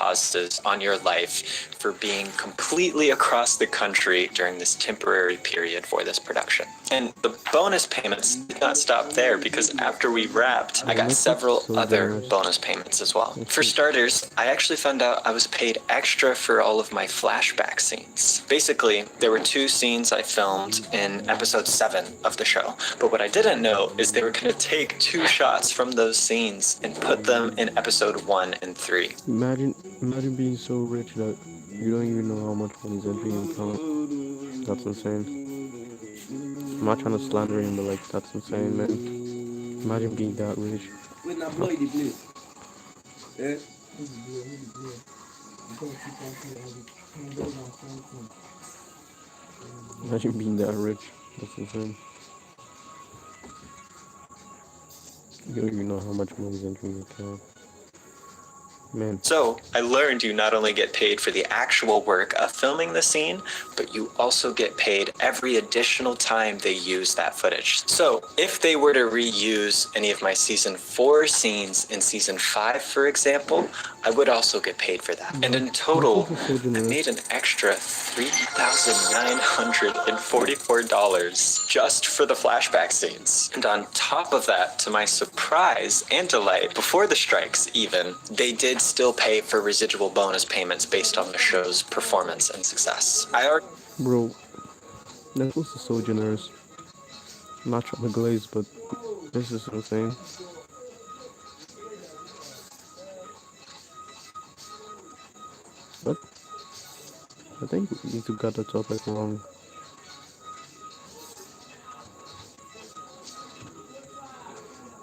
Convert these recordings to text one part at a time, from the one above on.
causes on your life for being completely across the country during this temporary period for this production. And the bonus payments did not stop there, because after we wrapped, I got several other bonus payments as well. For starters, I actually found out I was paid extra for all of my flashback scenes. Basically, there were 2 scenes I filmed in episode 7 of the show, but what I didn't know is they were going to take 2 shots from those scenes and put them in episode 1 and 3. Imagine being so rich that you don't even know how much money's entering your account. That's insane. I'm not trying to slander him, but like, that's insane, man. Imagine being that rich. Imagine being that rich. That's insane. You don't even know how much money's entering your account. Man. So I learned you not only get paid for the actual work of filming the scene, but you also get paid every additional time they use that footage. So if they were to reuse any of my season 4 scenes in season 5, for example, I would also get paid for that. And in total, I made an extra $3,944 just for the flashback scenes. And on top of that, to my surprise and delight, before the strikes even, they did still pay for residual bonus payments based on the show's performance and success. Bro, Netflix is so generous. I'm not trying to glaze, but this is insane. What? I think you two got the topic wrong.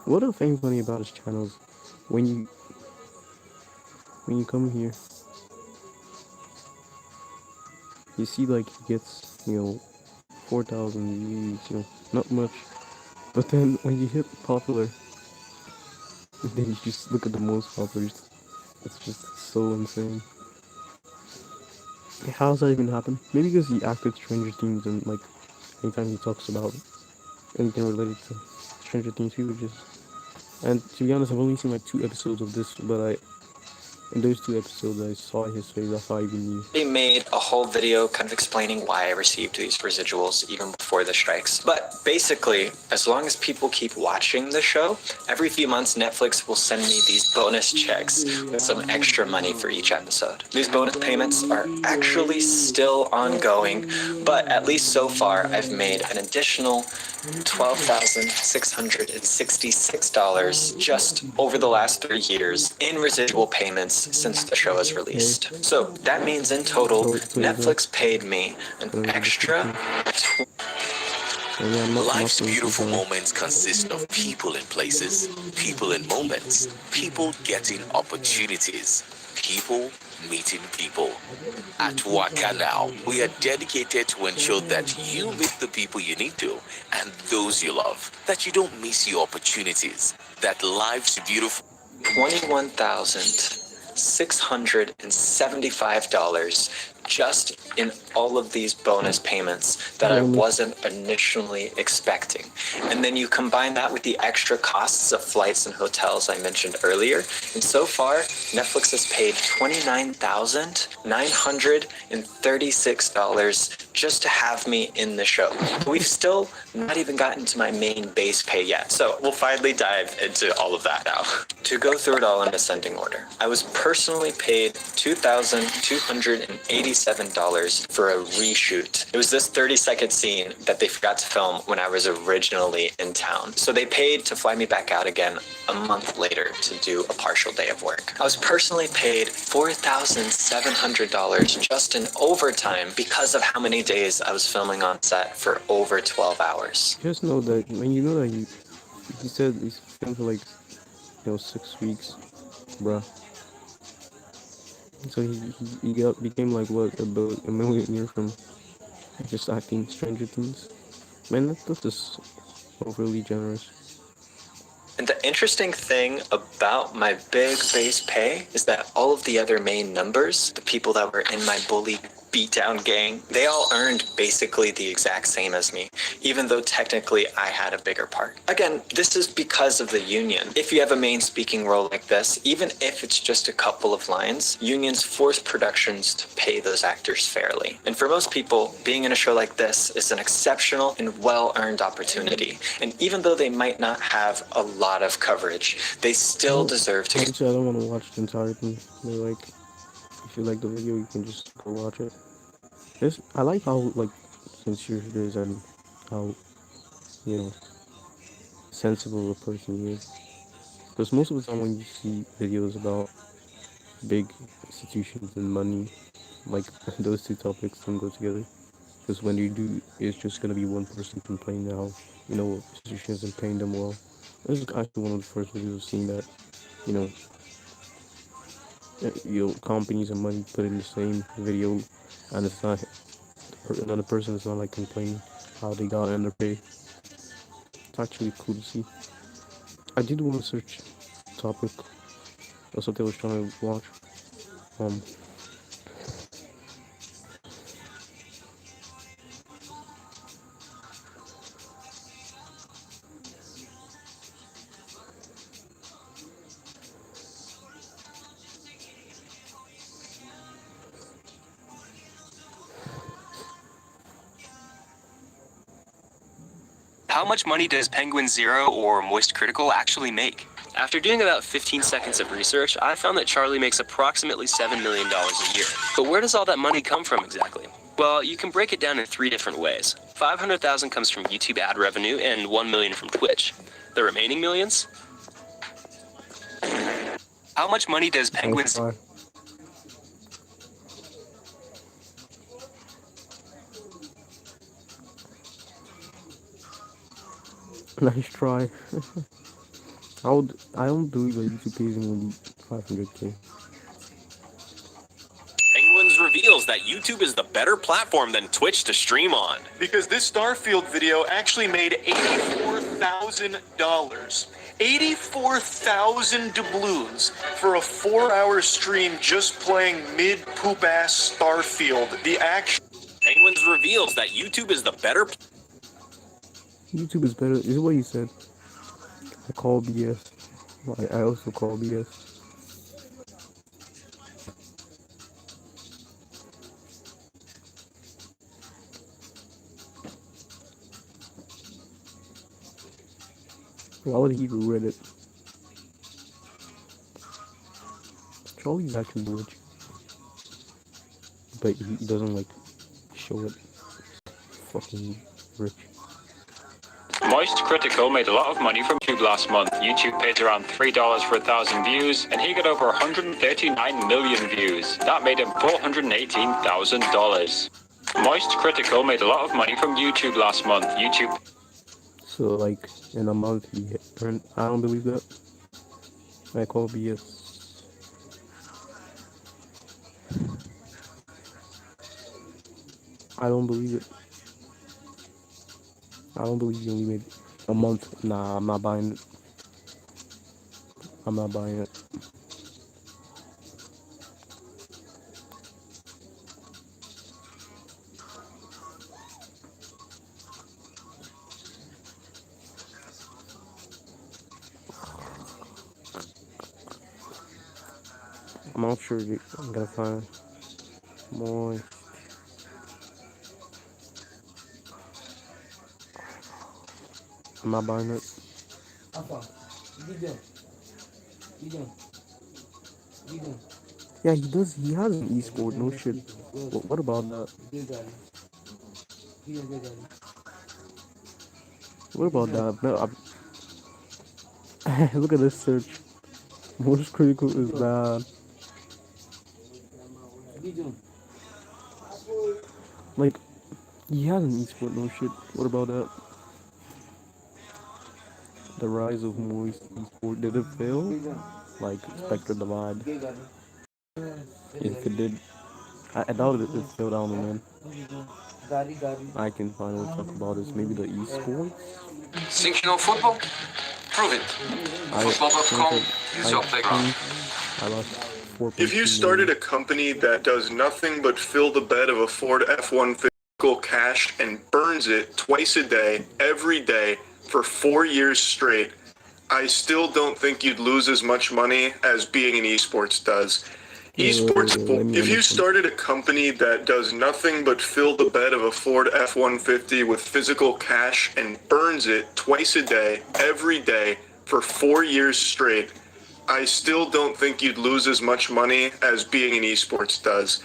What I find funny about his channels, when you come here, you see like he gets, 4,000 views, not much. But then when you hit popular, then you just look at the most popular. It's just so insane. How does that even happen? Maybe because he acted Stranger Things, and like anytime he talks about anything related to Stranger Things, people just. And to be honest, I've only seen like 2 episodes of this, but in those 2 episodes, I saw his face. That's how I even knew. They made a whole video kind of explaining why I received these residuals even before the strikes. But basically, as long as people keep watching the show, every few months Netflix will send me these bonus checks with some extra money for each episode. These bonus payments are actually still ongoing, but at least so far I've made an additional $12,666 just over the last 3 years in residual payments since the show was released. So that means in total, Netflix paid me an extra Life's beautiful moments consist of people and places, people and moments, people getting opportunities, people meeting people. At Waka Now, we are dedicated to ensure that you meet the people you need to and those you love, that you don't miss your opportunities, that life's beautiful. $21,675 just in all of these bonus payments that I wasn't initially expecting. And then you combine that with the extra costs of flights and hotels I mentioned earlier, and so far Netflix has paid $29,936 just to have me in the show. We've still not even gotten to my main base pay yet, so we'll finally dive into all of that now. To go through it all in ascending order, I was personally paid $2,287 for a reshoot. It was this 30-second scene that they forgot to film when I was originally in town. So they paid to fly me back out again a month later to do a partial day of work. I was personally paid $4,700 just in overtime because of how many days I was filming on set for over 12 hours. Just know that when you know that he said he's filmed for like 6 weeks, bruh. So he became like what, about a millionaire from just acting Stranger Things. Man, that's just overly generous. And the interesting thing about my big base pay is that all of the other main numbers, the people that were in my bully beatdown gang. They all earned basically the exact same as me, even though technically I had a bigger part. Again, this is because of the union. If you have a main speaking role like this, even if it's just a couple of lines, unions force productions to pay those actors fairly. And for most people, being in a show like this is an exceptional and well-earned opportunity. And even though they might not have a lot of coverage, they still deserve to. Actually, I don't want to watch the entire thing. Like, if you like the video, you can just go watch it. I like how like sincere it is and how, you know, sensible a person he is. Because most of the time when you see videos about big institutions and money, like those two topics don't go together. Because when you do, it's just gonna be one person complaining how, you know, institutions isn't paying them well. This is actually one of the first videos seeing that, you know, companies and money put in the same video, and it's not another person is not like complaining how they got underpaid. It's actually cool to see. I did want to search topic. That's what I was trying to watch. How much money does Penguin Zero or Moist Critical actually make? After doing about 15 seconds of research, I found that Charlie makes approximately $7 million a year. But where does all that money come from exactly? Well, you can break it down in 3 different ways. $500,000 comes from YouTube ad revenue and $1 million from Twitch. The remaining millions? How much money does Penguin... Nice try. I don't believe that YouTube pays him 500K. Penguins reveals that YouTube is the better platform than Twitch to stream on. Because this Starfield video actually made $84,000. 84,000 doubloons for a 4-hour stream just playing mid-poop-ass Starfield. The action... Penguins reveals that YouTube is the better... YouTube is better. This is what you said. I call BS. I also call BS. Why would he read it? Charlie's actually rich, but he doesn't like show it. Fucking rich. Moist Critical made a lot of money from YouTube last month. YouTube paid around $3 for 1,000 views, and he got over 139 million views. That made him $418,000. Moist Critical made a lot of money from YouTube last month. YouTube. So like in a month he earned, I don't believe that. I call BS. I don't believe it. I don't believe you only made a month. Nah, I'm not buying it. I'm not buying it. I'm not sure I'm gonna find more. I'm not buying it. Yeah, he does. He has an esport. No shit. What about that? What about that? No, look at this search. Most critical is bad. Like, he has an esport. No shit. What about that? The rise of Moist esport, did it fail? Like Spectre Divide. If it did, I doubt it failed. I don't know, man. I can finally talk about this. Maybe the esports. Think you know football? Prove it. Football.com is your playground. I lost. If you started a company that does nothing but fill the bed of a Ford F-150 cash and burns it twice a day, every day, for 4 years straight, I still don't think you'd lose as much money as being in esports does. Esports, if you started a company that does nothing but fill the bed of a Ford F-150 with physical cash and burns it twice a day, every day, for 4 years straight, I still don't think you'd lose as much money as being in esports does.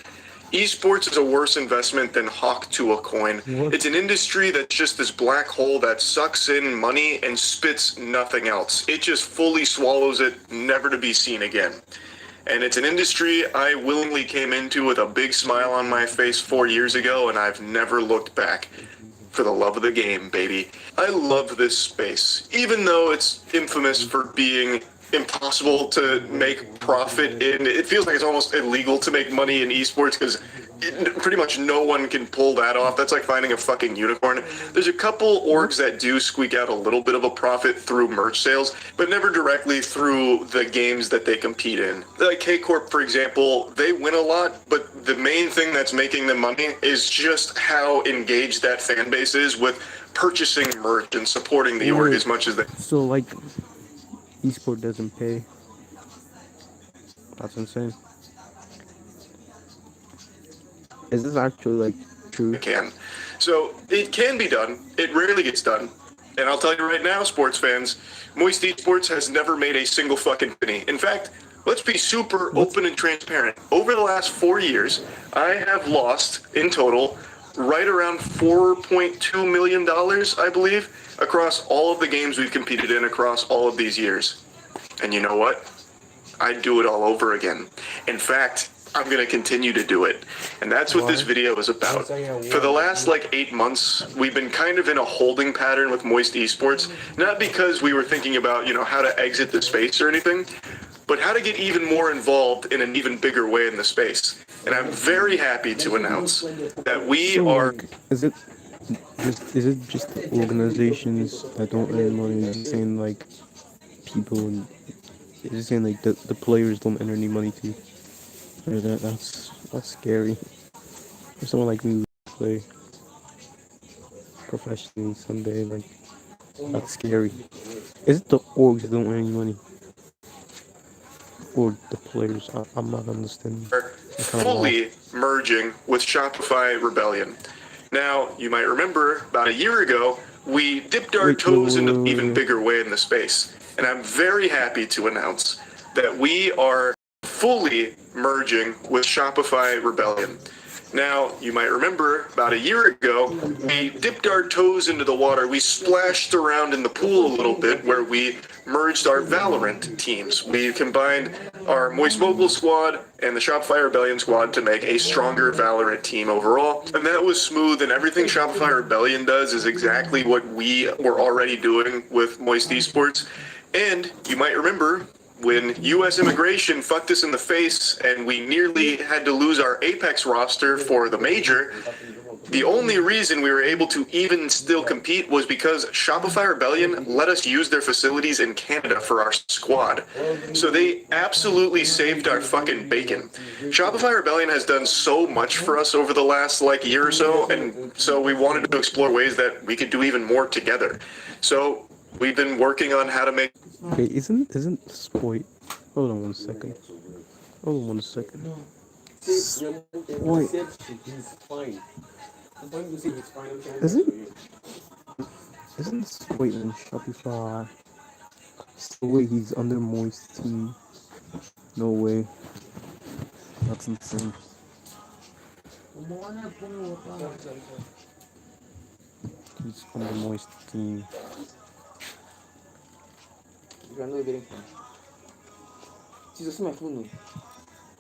Esports is a worse investment than Hawk to a coin. It's an industry that's just this black hole that sucks in money and spits nothing else. It just fully swallows it, never to be seen again. And it's an industry I willingly came into with a big smile on my face 4 years ago, and I've never looked back. For the love of the game, baby. I love this space, even though it's infamous for being impossible to make profit in. It feels like it's almost illegal to make money in esports because pretty much no one can pull that off. That's like finding a fucking unicorn. There's a couple orgs that do squeak out a little bit of a profit through merch sales, but never directly through the games that they compete in. Like K-Corp, for example, they win a lot, but the main thing that's making them money is just how engaged that fan base is with purchasing merch and supporting the org as much as they... So, like, esport doesn't pay. That's insane. Is this actually, like, true? It can. So, it can be done. It rarely gets done. And I'll tell you right now, sports fans, Moist Esports has never made a single fucking penny. In fact, let's be super open and transparent. Over the last 4 years, I have lost, in total, right around $4.2 million, I believe, across all of the games we've competed in across all of these years. And you know what? I'd do it all over again. In fact, I'm going to continue to do it. And that's what this video is about. For the last, 8 months, we've been kind of in a holding pattern with Moist Esports, not because we were thinking about, how to exit the space or anything, but how to get even more involved in an even bigger way in the space. And I'm very happy to announce that we are... Is it just organizations that don't earn money? Is it saying, people... and is it saying, the players don't earn any money too? Or that's scary. For someone like me who play professionally someday, that's scary. Is it the orgs that don't earn any money? Or the players? I'm not understanding. Fully merging with Shopify Rebellion. Now, you might remember, about a year ago, we dipped our toes into an even bigger way in the space. And I'm very happy to announce that we are fully merging with Shopify Rebellion. Now, you might remember, about a year ago, we dipped our toes into the water. We splashed around in the pool a little bit where we merged our Valorant teams. We combined our Moist Mobile squad and the Shopify Rebellion squad to make a stronger Valorant team overall. And that was smooth, and everything Shopify Rebellion does is exactly what we were already doing with Moist Esports. And you might remember, when U.S. immigration fucked us in the face and we nearly had to lose our Apex roster for the major, the only reason we were able to even still compete was because Shopify Rebellion let us use their facilities in Canada for our squad. So they absolutely saved our fucking bacon. Shopify Rebellion has done so much for us over the last year or so, and so we wanted to explore ways that we could do even more together. So we've been working on how to make... Okay, isn't Spoit... Hold on one second. Spoit... Isn't Spoit in Shopify? No way, he's under Moist team. No way. That's insane. He's under Moist team.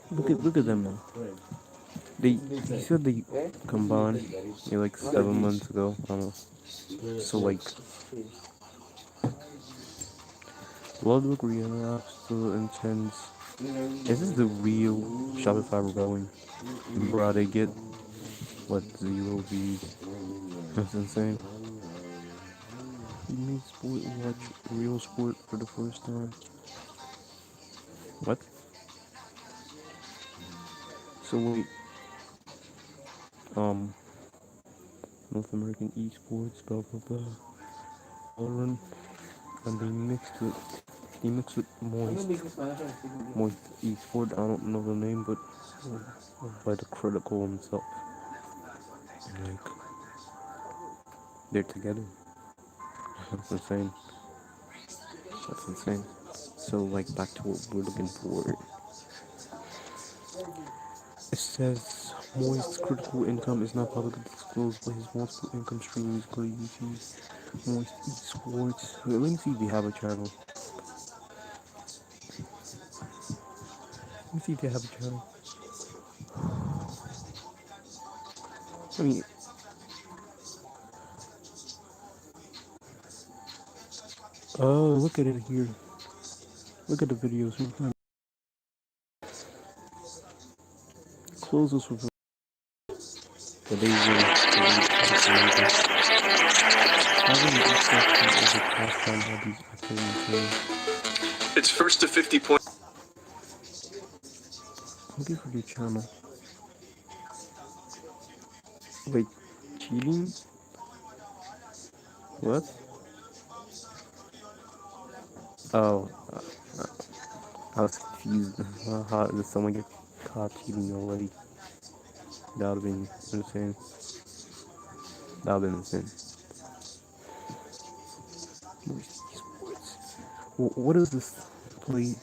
Look at them now. They said they combined 7 months ago. So Bloodbook Rihanna still intense. Is this the real Shopify Rebellion? Bro, they get 0 views. That's insane. You made Sport watch real sport for the first time. What? So wait, um, North American esports, blah blah blah, Valorant, and they mixed with Moist esport. I don't know the name, but by the Critical himself, and like they're together. That's insane. That's insane. So like back to what we're looking for. It says Moist's critical income is not publicly disclosed, but his multiple income streams go to YouTube, Moist Esports. Let me see if they have a channel. Let me see if they have a channel. I mean, oh, look at it here. Look at the videos. Close this with the laser. It's first to 50 points. Looking for your channel. Wait, cheating? What? Oh, I was confused. How did someone get caught cheating already? That would have been insane. That would have been insane. What is this play?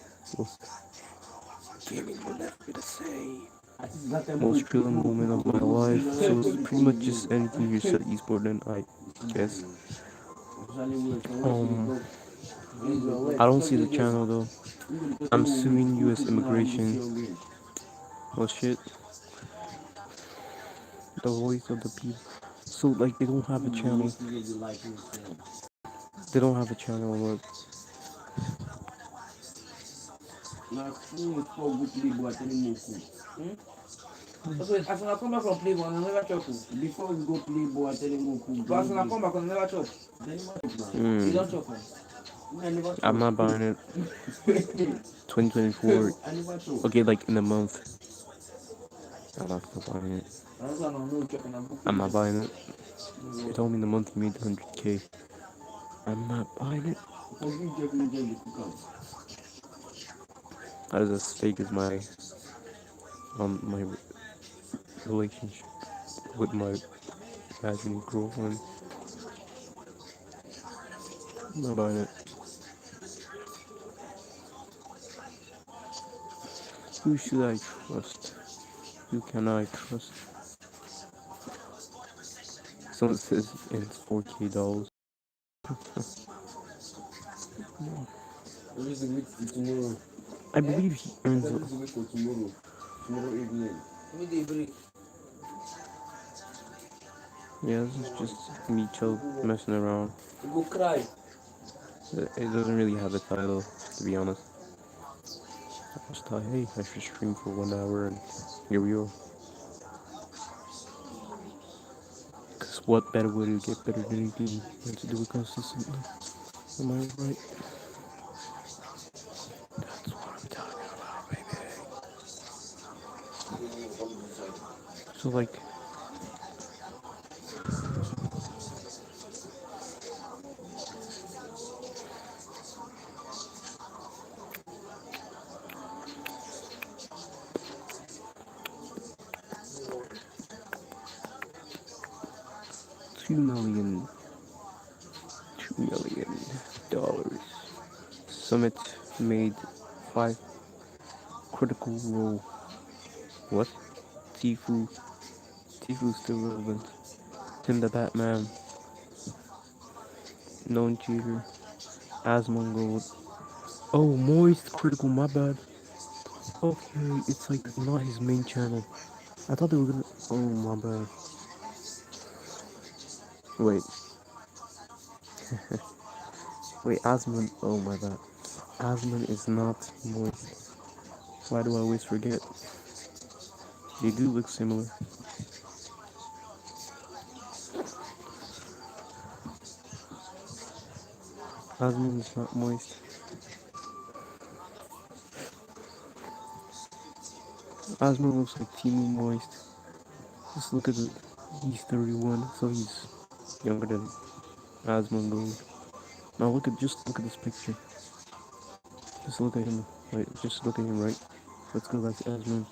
Gaming will never be the same. Most thrilling moment of my life. So it's pretty much just anything you said esport, then I guess. I don't see the channel though. I'm suing US immigration. Oh shit. The voice of the people. So like they don't have a channel. They don't have a channel. Look. I'm not buying it. 2024. Okay, like in a month. I'm not still buying it. I'm not buying it. It told me in the month you made 100k. I'm not buying it. That is as fake as my my relationship with my imaginary girlfriend. I'm not buying it. Who should I trust? Who can I trust? Someone says it's $4K. I believe he earns it. Yeah, this is just me chill messing around. It doesn't really have a title, to be honest. I just thought, hey, I should stream for 1 hour, and here we are. Cause what better way to get better than anything than to do it consistently? Am I right? That's what I'm talking about, baby. So like, $2 million. Summit made 5 critical role. What? Tifu's still relevant. Tim the Batman. Known cheater. Asmongold. Oh, Moist critical, my bad. Okay, it's like not his main channel. I thought they were gonna. Oh, my bad. Wait. Wait, Asmon. Oh, my bad. Asmon is not Moist. Why do I always forget? They do look similar. Asmon is not Moist. Asmo looks like Teemu Moist. Just look at the. He's 31, so he's younger than Asmo Gold. Now just look at this picture. Just look at him. Right, just look at him, right? Let's go back to Asmo.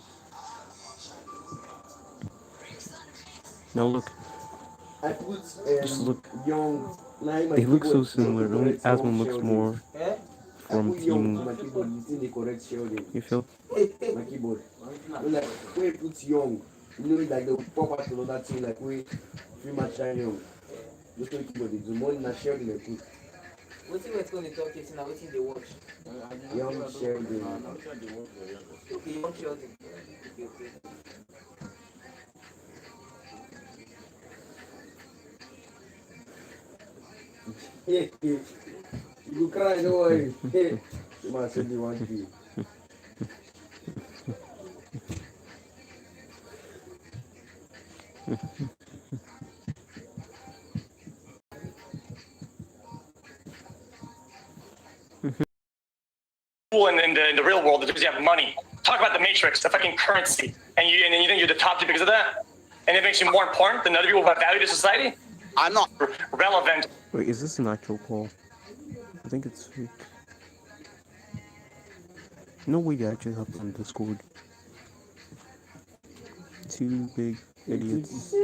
Now look. Just look. They look so similar. Only Asmo looks more from Teemu. You feel? My keyboard. Like where it puts young, you know, like the proper to know that thing, like we pretty much that young. Just like keyboard, the more than a share in the put. What's it going to talk is now? What's in the watch? Young share the. Okay, young Sheldon. Okay. You cry, no worry. You must say you want to. In the real world because you have money. Talk about the matrix, the fucking currency, and you think you're the top two because of that, and it makes you more important than other people who have value to society. I'm not relevant. Wait, is this an actual call? I think it's fake. No way they actually have on Discord. Two big idiots.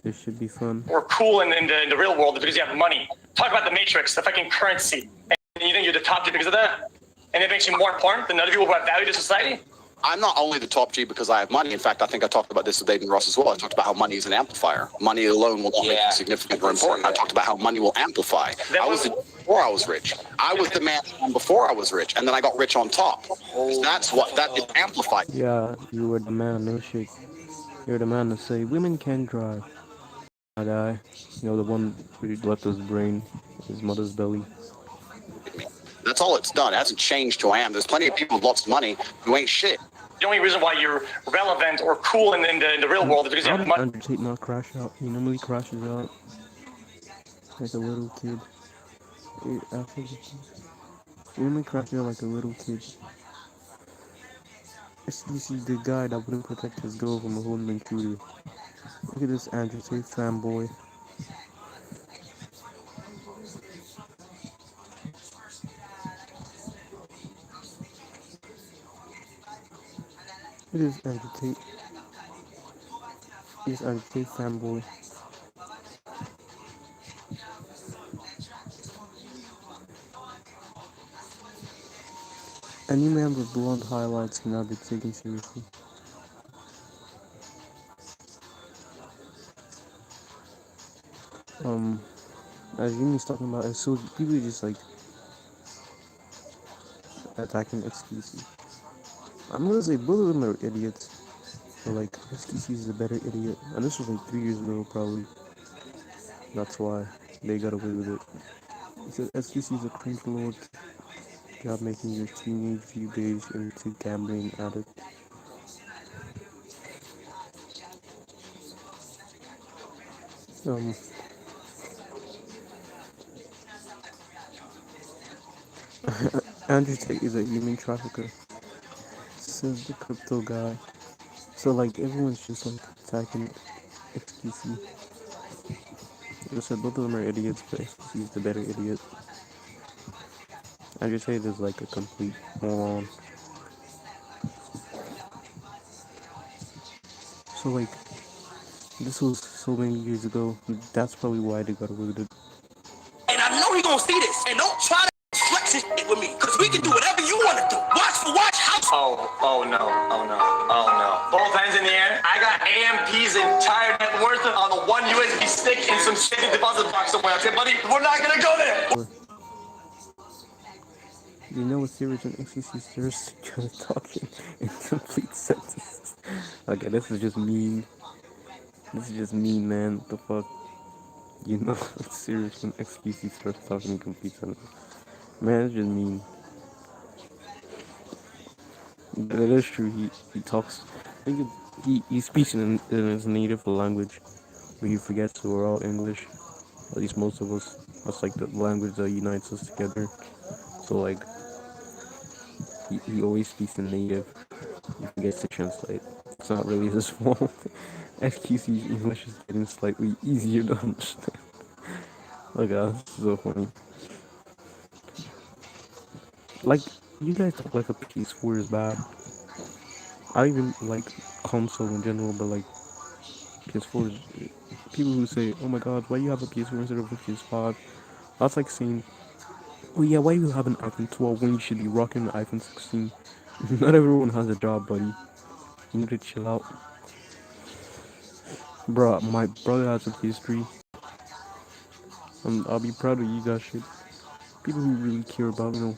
This should be fun. Or cool in the real world because you have money. Talk about the matrix, the fucking currency, and you think you're the top two because of that, and it makes you more important than other people who have value to society. I'm not only the top G because I have money. In fact, I think I talked about this with Aiden Ross as well. I talked about how money is an amplifier. Money alone will not make you significant or important. I talked about how money will amplify. I was before I was rich. I was the man before I was rich, and then I got rich on top. That's what that is amplified. Yeah, you were the man, no shit. You're the man to say women can drive. My guy, you know, the one who left his brain, his mother's belly. That's all it's done. It hasn't changed who I am. There's plenty of people with lots of money who ain't shit. The only reason why you're relevant or cool in the real world is because you have money. Andrew Tate not crash out. He normally crashes out like a little kid. He normally crashes out like a little kid. You see the guy that wouldn't protect his girl from a home intruder. Look at this Andrew Tate fanboy. It is Andrew Tate. It is Andrew Tate fanboy. Any man with blonde highlights cannot be taken seriously. As Yumi's talking about, it's so people are just like attacking XQC. I'm gonna say both of them are idiots. But like XQC is a better idiot, and this was like 3 years ago probably. That's why they got away with it. He said XQC is a cringe lord. Job making your teenage view days into gambling addict. Andrew Tate is a human trafficker, says the crypto guy. So like everyone's just like attacking XQC. I said both of them are idiots, but XQC is the better idiot. Andrew Tate is like a complete moron. So like, this was so many years ago. That's probably why they got away with it. And I know he gonna see this, and don't try to flex this shit with me, cause we can do whatever you wanna do. Watch for watch, house. Oh no. Both hands in the air. I got AMP's entire net worth on the one USB stick in some shitty deposit box somewhere. Okay, buddy, we're not gonna go there. You know what serious and XCC serious just talking in complete sentences. Okay, this is just mean. This is just mean, man. What the fuck? You know it's serious when XQC starts talking in complete sentences. Man, it's just mean. But it is true, he talks, I think he speaks in his native language, but he forgets that we're all English, at least most of us. That's like the language that unites us together. So like, he always speaks in native, he forgets to translate. It's not really his fault. FQC English is getting slightly easier to understand. Oh god, this is so funny. Like, you guys talk like a PS4 is bad. I even like console in general, but like PS4 is... People who say, oh my god, why do you have a PS4 instead of a PS5? That's like saying, oh yeah, why do you have an iPhone 12 when you should be rocking an iPhone 16? Not everyone has a job, buddy. You need to chill out. Bruh, my brother has a PS3. I'll be proud of you guys, shit. People who really care about, you know,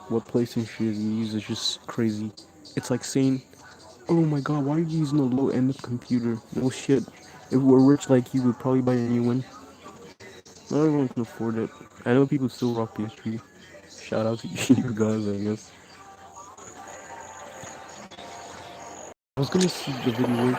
what PlayStation is you use is just crazy. It's like saying, oh my god, why are you using a low-end computer? No shit. If we're rich like you, we'd probably buy a new one. Not everyone can afford it. I know people still rock PS3. Shout out to you guys, I guess. I was gonna see the video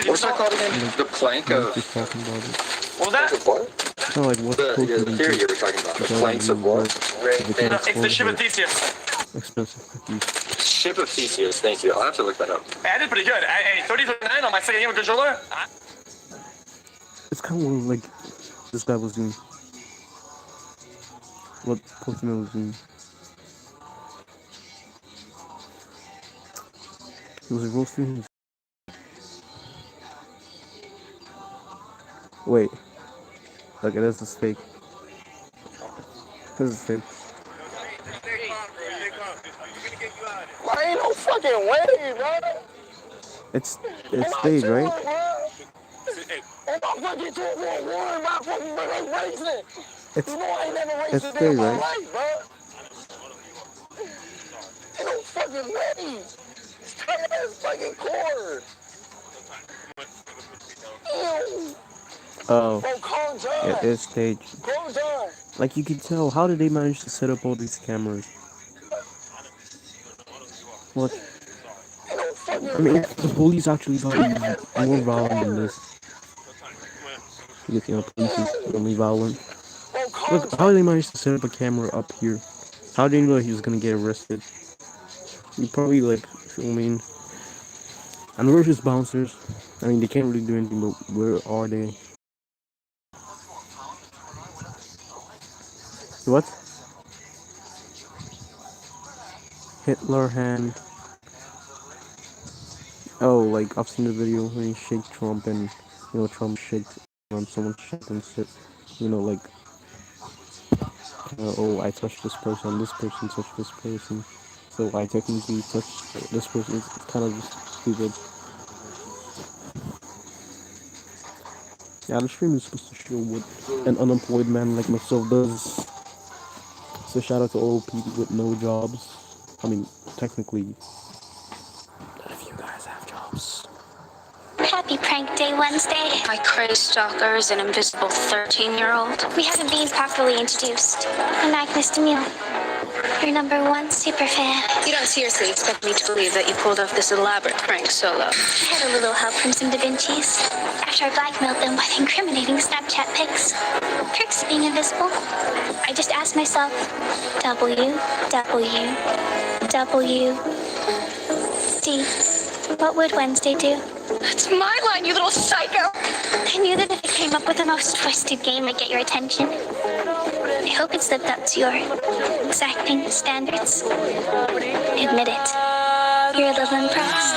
What's that called again? The plank of... Just talking about it. What was that? What? Kind of like what's The theory you were talking about. The planks of what? It's the ship of Theseus. Expensive cookies. Ship of Theseus, thank you. I'll have to look that up. Hey, I did pretty good. Hey, 30-39 on my second game with controller. It's kind of like this guy was doing. What Pokemon was doing. He was roasting his... Wait. Okay, this is fake. This is fake. Why ain't no fucking way, bro? It's stage, right? I'm fucking 2-1, my fucking racing. It's You know I ain't never raced it's a day in stage, my right? life, bro. Ain't no fucking way. It's tight ass fucking cord. Ew. Oh, Bro, calm down. yeah, it's stage. Calm down. Like you can tell, how did they manage to set up all these cameras? What? Ain't no fucking I mean, if the police actually got more violent than this. Because, you know, police is only violent. Look, how did they manage to set up a camera up here? How did they know he was gonna get arrested? You probably like filming. And we're just bouncers. I mean, they can't really do anything, but where are they? What? Hitler hand. Oh, like I've seen the video when he shake Trump and, you know, Trump shaked when someone shaked and said, you know, like, oh, I touched this person touched this person, so I technically touched this person. It's kind of just stupid. Yeah, the stream is supposed to show what an unemployed man like myself does. So shout out to all people with no jobs. I mean, technically, if you guys have jobs. Happy Prank Day Wednesday. I crave stalkers an invisible 13-year-old. We haven't been properly introduced. I'm Agnes DeMille, your #1 super fan. You don't seriously expect me to believe that you pulled off this elaborate prank solo. I had a little help from some Da Vinci's. After I blackmailed them with incriminating Snapchat pics. Perks of being invisible. I just asked myself, D. What would Wednesday do? It's my line, you little psycho! I knew that if I came up with the most twisted game, I'd get your attention. I hope it's lived up to your exacting standards. Admit it. You're a little impressed.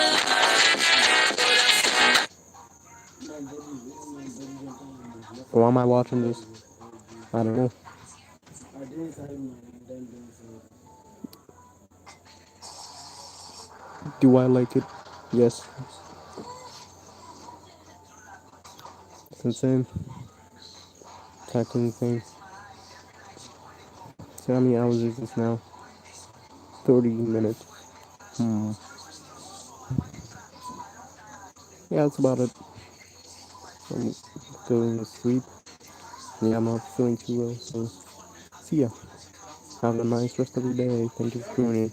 Why am I watching this? I don't know. Do I like it? Yes. It's insane. Tackling thing. So how many hours is this now? 30 minutes. Yeah, that's about it. I'm going to sleep. Yeah, I'm not feeling too well, so see ya. Have a nice rest of the day. Thank you for tuning in.